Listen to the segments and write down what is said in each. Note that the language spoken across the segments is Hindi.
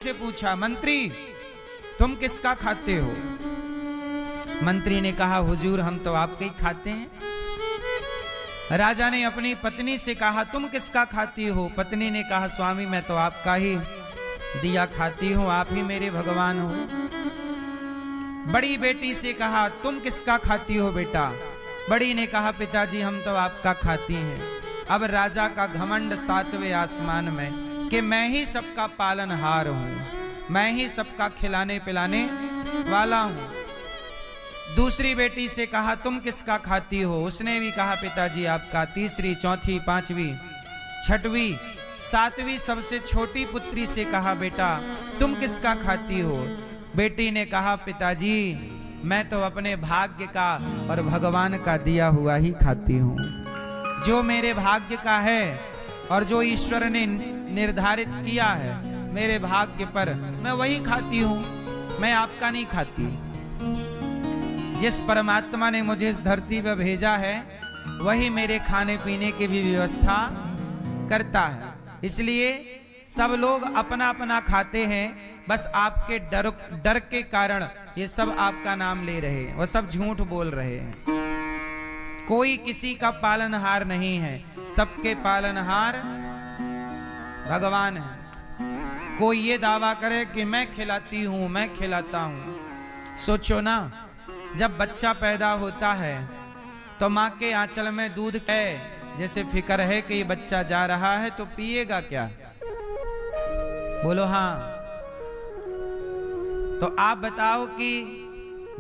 से पूछा, मंत्री तुम किसका खाते हो? मंत्री ने कहा, हुजूर हम तो आपके ही खाते हैं। राजा ने अपनी पत्नी से कहा, तुम किसका खाती हो? पत्नी ने कहा, स्वामी मैं तो आपका ही दिया खाती हूं, आप ही मेरे भगवान हो। बड़ी बेटी से कहा, तुम किसका खाती हो बेटा? बड़ी ने कहा, पिताजी हम तो आपका खाती हैं। अब राजा का घमंड सातवें आसमान में कि मैं ही सबका पालनहार हूं, मैं ही सबका खिलाने पिलाने वाला हूं। दूसरी बेटी से कहा, तुम किसका खाती हो? उसने भी कहा, पिताजी आपका। तीसरी, चौथी, पांचवी, छठवीं, सातवीं सबसे छोटी पुत्री से कहा, बेटा तुम किसका खाती हो? बेटी ने कहा, पिताजी मैं तो अपने भाग्य का और भगवान का दिया हुआ ही खाती हूं। जो मेरे भाग्य का है और जो ईश्वर ने निर्धारित किया है मेरे भाग्य पर, मैं वही खाती हूं, मैं आपका नहीं खाती। जिस परमात्मा ने मुझे इस धरती पर भेजा है वही मेरे खाने पीने की भी व्यवस्था करता है। इसलिए सब लोग अपना अपना खाते हैं, बस आपके डर के कारण ये सब आपका नाम ले रहे हैं, वो सब झूठ बोल रहे हैं। कोई किसी का पालनहार नहीं है, सबके पालनहार भगवान है। कोई ये दावा करे कि मैं खिलाती हूं, मैं खिलाता हूं। सोचो ना, जब बच्चा पैदा होता है तो माँ के आंचल में दूध है, जैसे फिक्र है कि ये बच्चा जा रहा है तो पिएगा क्या? बोलो हाँ। तो आप बताओ कि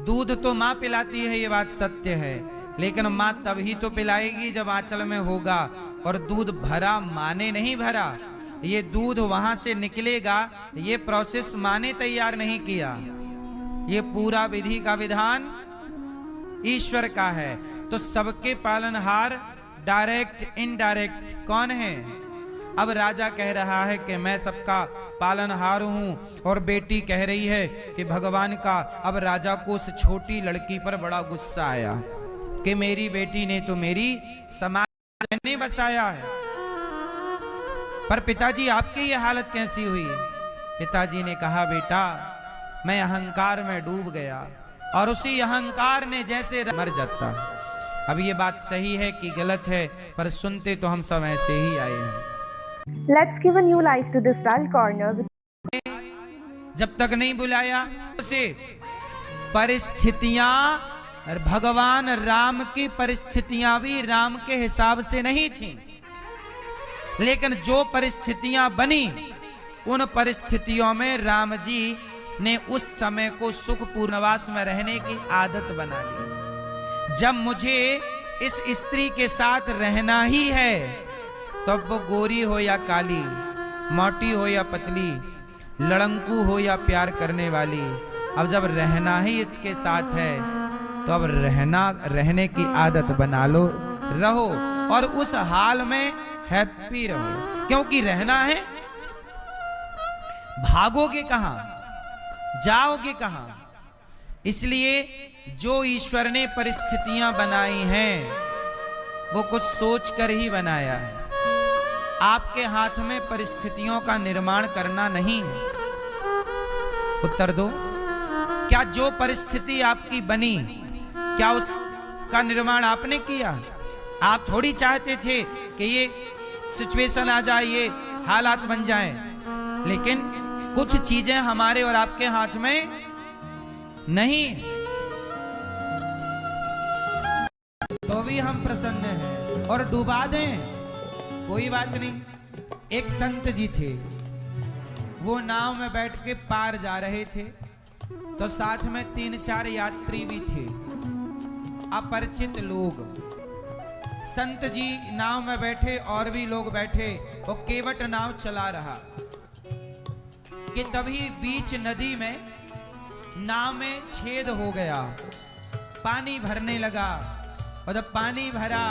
दूध तो माँ पिलाती है, ये बात सत्य है, लेकिन माँ तभी तो पिलाएगी जब आंचल में होगा। और दूध भरा माँ ने नहीं भरा, ये दूध वहां से निकलेगा, ये प्रोसेस माँ ने तैयार नहीं किया, ये पूरा विधि का विधान ईश्वर का है। तो सबके पालनहार डायरेक्ट इनडायरेक्ट कौन है? अब राजा कह रहा है कि मैं सबका पालनहार हूं, और बेटी कह रही है कि भगवान का। अब राजा को उस छोटी लड़की पर बड़ा गुस्सा आया कि मेरी बेटी ने तो मेरी समाज ने बसाया है, पर पिताजी आपकी ये हालत कैसी हुई? पिताजी ने कहा, बेटा मैं अहंकार में डूब गया और उसी अहंकार ने जैसे मर जाता। अब ये बात सही है कि गलत है, पर सुनते तो हम सब ऐसे ही आए हैं। Let's give a new life to this dull corner. जब तक नहीं बुलाया उसे, परिस्थितियां, भगवान राम की परिस्थितियां भी राम के हिसाब से नहीं थी, लेकिन जो परिस्थितियां बनी उन परिस्थितियों में राम जी ने उस समय को सुखपूर्ण निवास में रहने की आदत बना ली। जब मुझे इस स्त्री के साथ रहना ही है, तो अब वो गोरी हो या काली, मोटी हो या पतली, लड़ंकू हो या प्यार करने वाली, अब जब रहना ही इसके साथ है तो अब रहने की आदत बना लो, रहो, और उस हाल में हैप्पी रहो। क्योंकि रहना है, भागोगे कहां, जाओगे कहां? इसलिए जो ईश्वर ने परिस्थितियां बनाई हैं वो कुछ सोच कर ही बनाया है। आपके हाथ में परिस्थितियों का निर्माण करना नहीं है। उत्तर दो, क्या जो परिस्थिति आपकी बनी, क्या उसका निर्माण आपने किया? आप थोड़ी चाहते थे कि ये सिचुएशन आ जाए, ये हालात बन जाएं, लेकिन कुछ चीजें हमारे और आपके हाथ में नहीं, तो भी हम प्रसन्न हैं और डुबा दें, कोई बात नहीं। एक संत जी थे, वो नाव में बैठ के पार जा रहे थे, तो साथ में 3-4 यात्री भी थे, अपरिचित लोग। संत जी नाव में बैठे, और भी लोग बैठे, वो केवट नाव चला रहा कि तभी बीच नदी में नाव में छेद हो गया, पानी भरने लगा। और जब पानी भरा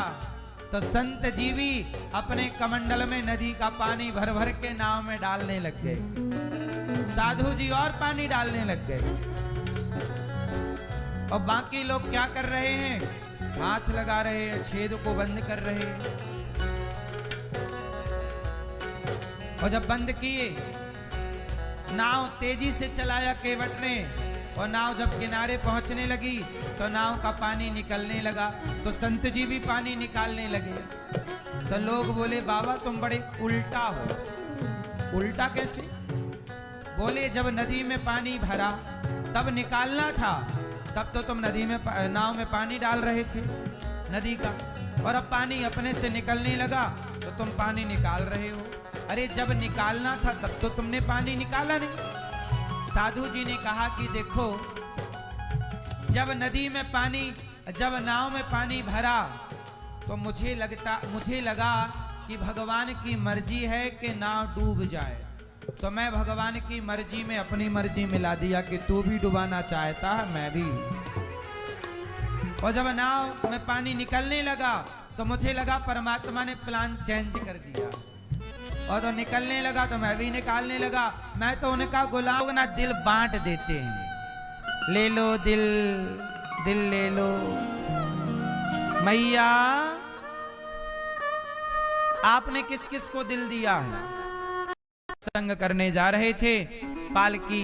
तो संत जी भी अपने कमंडल में नदी का पानी भर भर के नाव में डालने लग गए। साधु जी और पानी डालने लग गए, और बाकी लोग क्या कर रहे हैं? हाथ लगा रहे हैं, छेद को बंद कर रहे हैं। और जब बंद किए नाव तेजी से चलाया केवट ने, और नाव जब किनारे पहुंचने लगी तो नाव का पानी निकलने लगा, तो संत जी भी पानी निकालने लगे। तो लोग बोले बाबा तुम बड़े उल्टा हो। उल्टा कैसे? बोले जब नदी में पानी भरा तब निकालना था, तब तो तुम नदी में नाव में पानी डाल रहे थे नदी का, और अब पानी अपने से निकलने लगा तो तुम पानी निकाल रहे हो। अरे जब निकालना था तब तो तुमने पानी निकाला नहीं। साधु जी ने कहा कि देखो, जब नदी में पानी, जब नाव में पानी भरा तो मुझे लगा कि भगवान की मर्जी है कि नाव डूब जाए, तो मैं भगवान की मर्जी में अपनी मर्जी मिला दिया कि तू भी डुबाना चाहता है, मैं भी। और जब नाव में पानी निकलने लगा तो मुझे लगा परमात्मा ने प्लान चेंज कर दिया, और तो निकलने लगा तो मैं भी निकालने लगा। मैं तो उनका गुलाम ना, दिल बांट देते हैं, ले लो दिल, दिल ले लो। मैया आपने किस किस को दिल दिया है? संग करने जा रहे थे, पालकी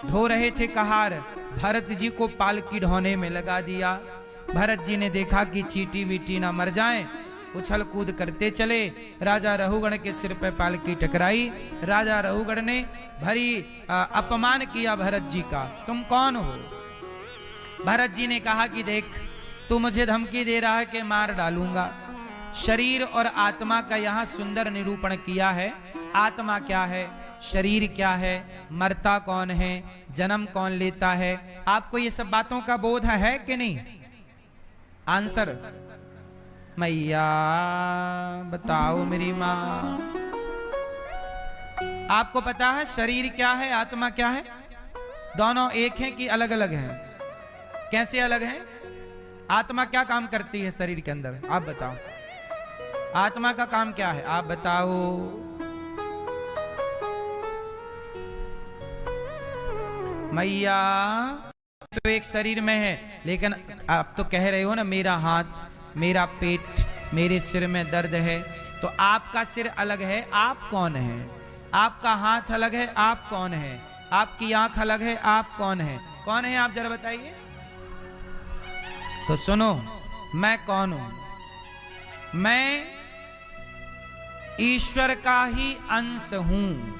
ढो रहे थे कहार, भरत जी को पालकी ढोने में लगा दिया। भरत जी ने देखा कि चीटी वीटी ना मर जाएं, उछल कूद करते चले। राजा रहुगण के सिर पे पालकी टकराई। राजा रहुगण ने भरी अपमान किया भरत जी का, तुम कौन हो? भरत जी ने कहा कि देख, तू मुझे धमकी दे रहा है कि मार डालूंगा। शरीर और आत्मा का यहाँ सुंदर निरूपण किया है। आत्मा क्या है, शरीर क्या है, मरता कौन है, जन्म कौन लेता है, आपको ये सब बातों का बोध है कि नहीं? आंसर, मैया बताओ मेरी माँ, आपको पता है शरीर क्या है, आत्मा क्या है? दोनों एक हैं कि अलग अलग हैं? कैसे अलग हैं? आत्मा क्या काम करती है शरीर के अंदर, आप बताओ। आत्मा का काम क्या है, आप बताओ। मैया तो एक शरीर में है, लेकिन आप तो कह रहे हो ना मेरा हाथ, मेरा पेट, मेरे सिर में दर्द है, तो आपका सिर अलग है, आप कौन है? आपका हाथ अलग है, आप कौन है? आपकी आंख अलग है, आप कौन है? कौन है आप जरा बताइए। तो सुनो, मैं कौन हूं? मैं ईश्वर का ही अंश हूं।